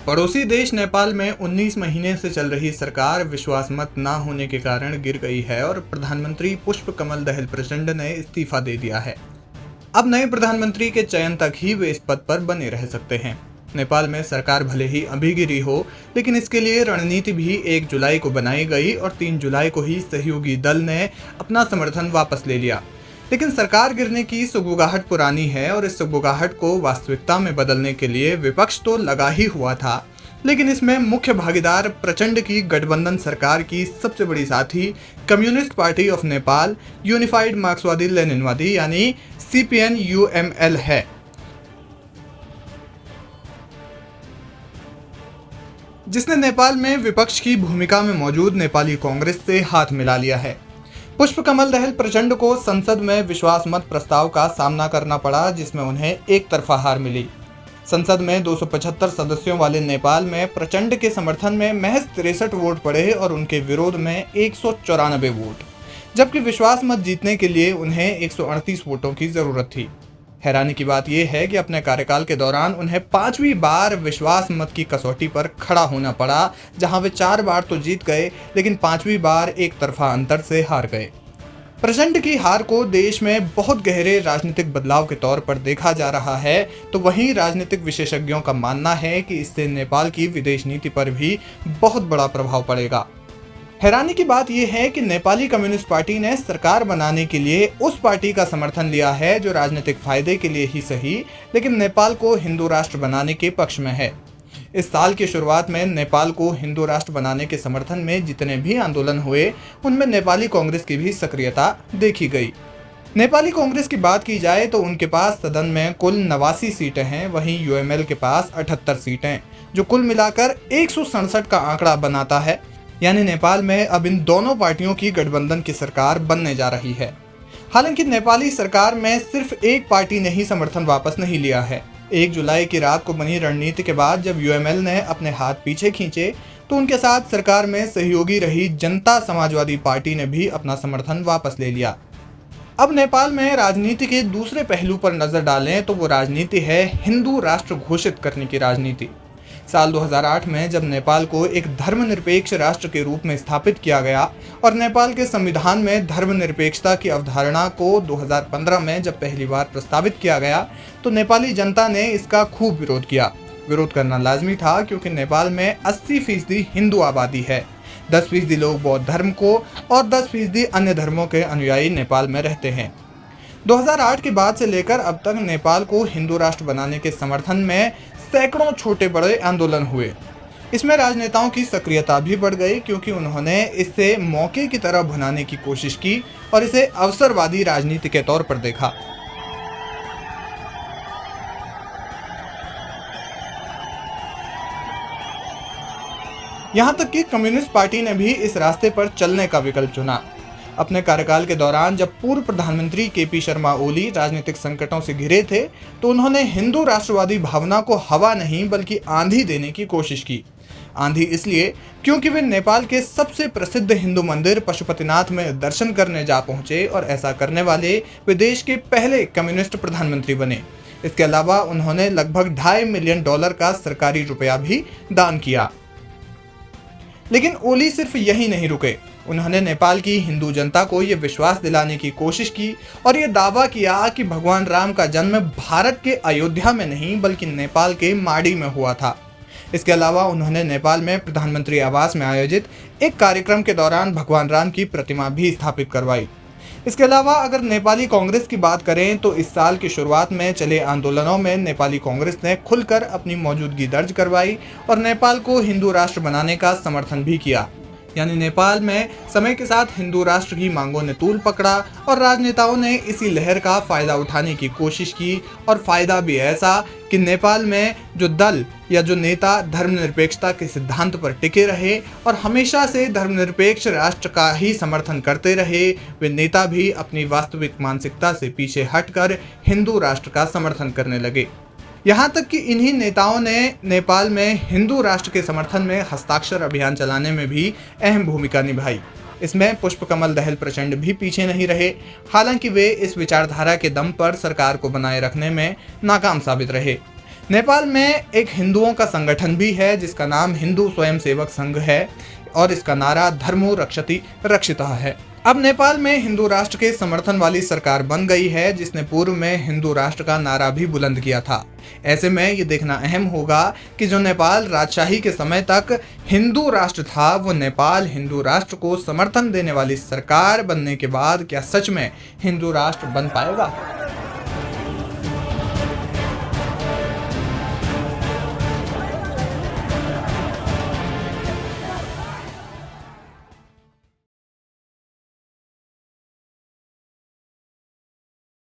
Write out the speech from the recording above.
पड़ोसी देश नेपाल में 19 महीने से चल रही सरकार विश्वासमत न होने के कारण गिर गई है और प्रधानमंत्री पुष्पकमल दहल प्रचंड ने इस्तीफा दे दिया है। अब नए प्रधानमंत्री के चयन तक ही वे इस पद पर बने रह सकते हैं। नेपाल में सरकार भले ही अभी गिरी हो, लेकिन इसके लिए रणनीति भी 1 जुलाई को बनाई गई और 3 जुलाई को ही सहयोगी दल ने अपना समर्थन वापस ले लिया। लेकिन सरकार गिरने की सुगबुगाहट पुरानी है और इस सुगबुगाहट को वास्तविकता में बदलने के लिए विपक्ष तो लगा ही हुआ था, लेकिन इसमें मुख्य भागीदार प्रचंड की गठबंधन सरकार की सबसे बड़ी साथी communist party of Nepal unified मार्क्सवादी लेनिनवादी यानी CPN-UML है। जिसने नेपाल में विपक्ष की भूमिका में मौजूद नेपाली कांग्रेस से हाथ मिला लिया है। पुष्पकमल दहल प्रचंड को संसद में विश्वास मत प्रस्ताव का सामना करना पड़ा, जिसमें उन्हें एक तरफा हार मिली। संसद में 275 सदस्यों वाले नेपाल में प्रचंड के समर्थन में महज 63 वोट पड़े और उनके विरोध में 194 वोट, जबकि विश्वास मत जीतने के लिए उन्हें 138 वोटों की जरूरत थी। हैरानी की बात यह है कि अपने कार्यकाल के दौरान उन्हें 5वीं बार विश्वास मत की कसौटी पर खड़ा होना पड़ा, जहां वे 4 बार तो जीत गए, लेकिन 5वीं बार एक तरफा अंतर से हार गए। प्रचंड की हार को देश में बहुत गहरे राजनीतिक बदलाव के तौर पर देखा जा रहा है, तो वहीं राजनीतिक विशेषज्ञों का मानना है कि इससे नेपाल की विदेश नीति पर भी बहुत बड़ा प्रभाव पड़ेगा। हैरानी की बात यह है कि नेपाली कम्युनिस्ट पार्टी ने सरकार बनाने के लिए उस पार्टी का समर्थन लिया है जो राजनीतिक फायदे के लिए ही सही, लेकिन नेपाल को हिंदू राष्ट्र बनाने के पक्ष में है। इस साल की शुरुआत में नेपाल को हिंदू राष्ट्र बनाने के समर्थन में जितने भी आंदोलन हुए, उनमें नेपाली कांग्रेस की भी सक्रियता देखी गई। नेपाली कांग्रेस की बात की जाए तो उनके पास सदन में कुल 89 सीटें हैं, वहीं UML के पास 78 सीटें, जो कुल मिलाकर 167 का आंकड़ा बनाता है। यानी नेपाल में अब इन दोनों पार्टियों की गठबंधन की सरकार बनने जा रही है। हालांकि नेपाली सरकार में सिर्फ एक पार्टी ने ही समर्थन वापस नहीं लिया है। 1 जुलाई की रात को बनी रणनीति के बाद जब UML ने अपने हाथ पीछे खींचे, तो उनके साथ सरकार में सहयोगी रही जनता समाजवादी पार्टी ने भी अपना समर्थन वापस ले लिया। अब नेपाल में राजनीति के दूसरे पहलू पर नजर डालें तो वो राजनीति है हिंदू राष्ट्र घोषित करने की राजनीति। साल 2008 में जब नेपाल को एक धर्मनिरपेक्ष राष्ट्र के रूप में स्थापित किया गया और नेपाल के संविधान में धर्मनिरपेक्षता की अवधारणा को 2015 में जब पहली बार प्रस्तावित किया गया, तो नेपाली जनता ने इसका खूब विरोध किया। विरोध करना लाजमी था, क्योंकि नेपाल में 80% हिंदू आबादी है, 10% लोग बौद्ध धर्म को और 10% अन्य धर्मों के अनुयायी नेपाल में रहते हैं। 2008 के बाद से लेकर अब तक नेपाल को हिंदू राष्ट्र बनाने के समर्थन में सैकड़ों छोटे बड़े आंदोलन हुए। इसमें राजनेताओं की सक्रियता भी बढ़ गई, क्योंकि उन्होंने इसे मौके की तरह भुनाने की कोशिश की और इसे अवसरवादी राजनीति के तौर पर देखा। यहां तक कि कम्युनिस्ट पार्टी ने भी इस रास्ते पर चलने का विकल्प चुना। अपने कार्यकाल के दौरान जब पूर्व प्रधानमंत्री KP शर्मा ओली राजनीतिक संकटों से घिरे थे, तो उन्होंने हिंदू राष्ट्रवादी भावना को हवा नहीं बल्कि आंधी देने की कोशिश की। आंधी इसलिए क्योंकि वे नेपाल के सबसे प्रसिद्ध हिंदू मंदिर पशुपतिनाथ में दर्शन करने जा पहुंचे और ऐसा करने वाले वे देश के पहले कम्युनिस्ट प्रधानमंत्री बने। इसके अलावा उन्होंने लगभग $2.5 मिलियन का सरकारी रुपया भी दान किया। लेकिन ओली सिर्फ यही नहीं रुके। उन्होंने नेपाल की हिंदू जनता को ये विश्वास दिलाने की कोशिश की और ये दावा किया कि भगवान राम का जन्म भारत के अयोध्या में नहीं बल्कि नेपाल के माड़ी में हुआ था। इसके अलावा उन्होंने नेपाल में प्रधानमंत्री आवास में आयोजित एक कार्यक्रम के दौरान भगवान राम की प्रतिमा भी स्थापित करवाई। इसके अलावा अगर नेपाली कांग्रेस की बात करें तो इस साल की शुरुआत में चले आंदोलनों में नेपाली कांग्रेस ने खुलकर अपनी मौजूदगी दर्ज करवाई और नेपाल को हिंदू राष्ट्र बनाने का समर्थन भी किया। यानी नेपाल में समय के साथ हिंदू राष्ट्र की मांगों ने तूल पकड़ा और राजनेताओं ने इसी लहर का फायदा उठाने की कोशिश की, और फायदा भी ऐसा कि नेपाल में जो दल या जो नेता धर्मनिरपेक्षता के सिद्धांत पर टिके रहे और हमेशा से धर्मनिरपेक्ष राष्ट्र का ही समर्थन करते रहे, वे नेता भी अपनी वास्तविक मानसिकता से पीछे हटकर हिंदू राष्ट्र का समर्थन करने लगे। यहाँ तक कि इन्हीं नेताओं ने नेपाल में हिंदू राष्ट्र के समर्थन में हस्ताक्षर अभियान चलाने में भी अहम भूमिका निभाई। इसमें पुष्पकमल दहल प्रचंड भी पीछे नहीं रहे। हालांकि वे इस विचारधारा के दम पर सरकार को बनाए रखने में नाकाम साबित रहे। नेपाल में एक हिंदुओं का संगठन भी है जिसका नाम हिंदू स्वयंसेवक संघ है और इसका नारा धर्मो रक्षति रक्षितः है। अब नेपाल में हिंदू राष्ट्र के समर्थन वाली सरकार बन गई है जिसने पूर्व में हिंदू राष्ट्र का नारा भी बुलंद किया था। ऐसे में ये देखना अहम होगा कि जो नेपाल राजशाही के समय तक हिंदू राष्ट्र था वो नेपाल हिंदू राष्ट्र को समर्थन देने वाली सरकार बनने के बाद क्या सच में हिंदू राष्ट्र बन पाएगा।